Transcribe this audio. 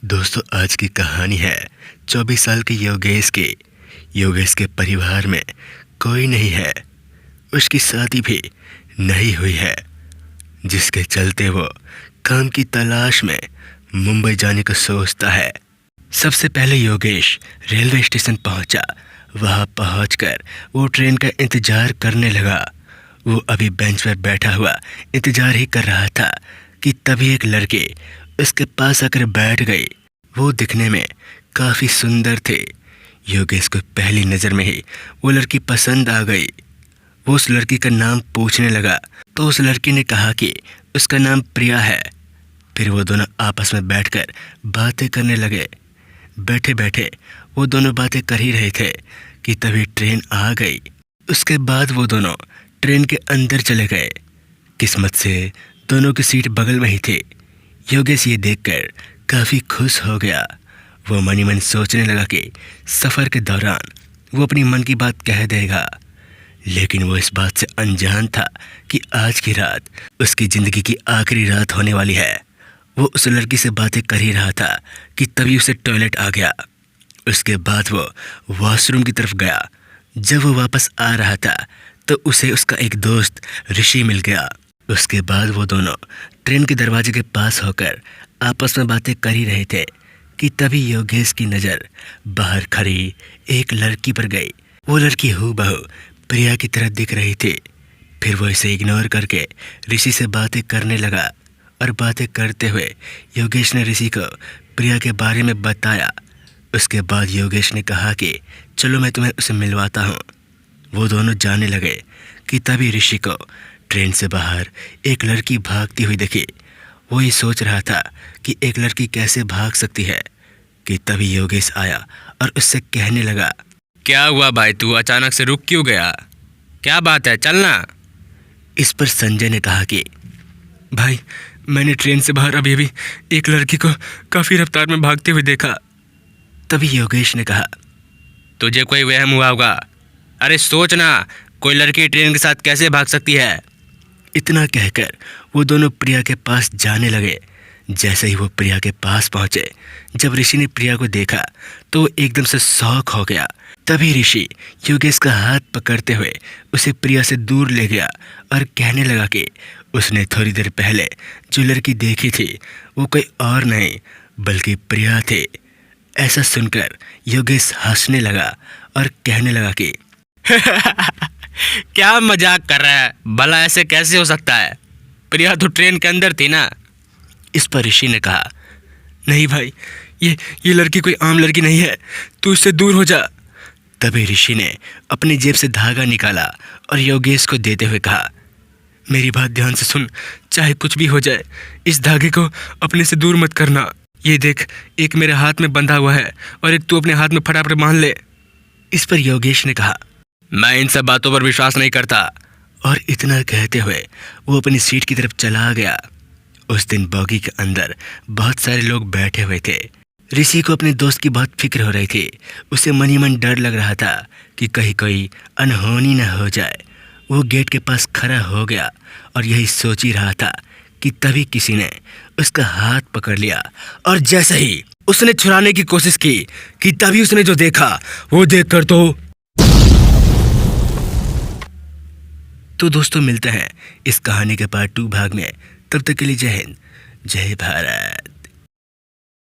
दोस्तों आज की कहानी है 24 साल के योगेश की। योगेश के परिवार में कोई नहीं है, उसकी शादी भी नहीं हुई है, जिसके चलते वो काम की तलाश में मुंबई जाने को सोचता है। सबसे पहले योगेश रेलवे स्टेशन पहुंचा। वहां पहुंचकर वो ट्रेन का इंतजार करने लगा। वो अभी बेंच पर बैठा हुआ इंतजार ही कर रहा था कि तभी एक लड़की उसके पास आकर बैठ गई। वो दिखने में काफ़ी सुंदर थे। योगेश को पहली नज़र में ही वो लड़की पसंद आ गई। वो उस लड़की का नाम पूछने लगा तो उस लड़की ने कहा कि उसका नाम प्रिया है। फिर वो दोनों आपस में बैठकर बातें करने लगे। बैठे बैठे वो दोनों बातें कर ही रहे थे कि तभी ट्रेन आ गई। उसके बाद वो दोनों ट्रेन के अंदर चले गए। किस्मत से दोनों की सीट बगल में ही थी। योगेश ये देखकर काफ़ी खुश हो गया। वो मन ही मन सोचने लगा कि सफ़र के दौरान वो अपनी मन की बात कह देगा, लेकिन वो इस बात से अनजान था कि आज की रात उसकी ज़िंदगी की आखिरी रात होने वाली है। वो उस लड़की से बातें कर ही रहा था कि तभी उसे टॉयलेट आ गया। उसके बाद वो वॉशरूम की तरफ गया। जब वो वापस आ रहा था तो उसे उसका एक दोस्त ऋषि मिल गया। उसके बाद वो दोनों ट्रेन के दरवाजे के पास होकर आपस में बातें कर ही रहे थे कि तभी योगेश की नज़र बाहर खड़ी एक लड़की पर गई। वो लड़की हूबहू प्रिया की तरह दिख रही थी। फिर वो इसे इग्नोर करके ऋषि से बातें करने लगा और बातें करते हुए योगेश ने ऋषि को प्रिया के बारे में बताया। उसके बाद योगेश ने कहा कि चलो मैं तुम्हें उसे मिलवाता हूँ। वो दोनों जाने लगे कि तभी ऋषि को ट्रेन से बाहर एक लड़की भागती हुई दिखी। वो ये सोच रहा था कि एक लड़की कैसे भाग सकती है कि तभी योगेश आया और उससे कहने लगा, क्या हुआ भाई, तू अचानक से रुक क्यों गया? क्या बात है, चलना। इस पर संजय ने कहा कि भाई मैंने ट्रेन से बाहर अभी अभी एक लड़की को काफ़ी रफ्तार में भागते हुए देखा। तभी योगेश ने कहा, तुझे कोई वहम हुआ होगा। अरे सोचना, कोई लड़की ट्रेन के साथ कैसे भाग सकती है? इतना कहकर वो दोनों प्रिया के पास जाने लगे। जैसे ही वो प्रिया के पास पहुंचे, जब ऋषि ने प्रिया को देखा तो वो एकदम से शॉक हो गया। तभी ऋषि योगेश का हाथ पकड़ते हुए उसे प्रिया से दूर ले गया और कहने लगा कि उसने थोड़ी देर पहले जो लड़की देखी थी वो कोई और नहीं बल्कि प्रिया थी। ऐसा सुनकर योगेश हंसने लगा और कहने लगा कि क्या मजाक कर रहा है? भला ऐसे कैसे हो सकता है? प्रिया तो ट्रेन के अंदर थी ना। इस पर ऋषि ने कहा, नहीं भाई, ये लड़की कोई आम लड़की नहीं है, तू इससे दूर हो जा। तभी ऋषि ने अपनी जेब से धागा निकाला और योगेश को देते हुए कहा, मेरी बात ध्यान से सुन, चाहे कुछ भी हो जाए इस धागे को अपने से दूर मत करना। ये देख, एक मेरे हाथ में बंधा हुआ है और एक तू अपने हाथ में फटाफट बांध ले। इस पर योगेश ने कहा, मैं इन सब बातों पर विश्वास नहीं करता। और इतना कहते हुए वो अपनी सीट की तरफ चला गया। उस दिन बॉगी के अंदर बहुत सारे लोग बैठे हुए थे। ऋषि को अपने दोस्त की बहुत फिक्र हो रही थी। उसे मन ही मन डर लग रहा था कि कहीं कोई अनहोनी न हो जाए। वो गेट के पास खड़ा हो गया और यही सोच ही रहा था कि तभी किसी ने उसका हाथ पकड़ लिया और जैसे ही उसने छुड़ाने की कोशिश की कि तभी उसने जो देखा वो देखकर तो दोस्तों मिलते हैं इस कहानी के पार्ट 2 भाग में। तब तक के लिए जय हिंद, जय भारत।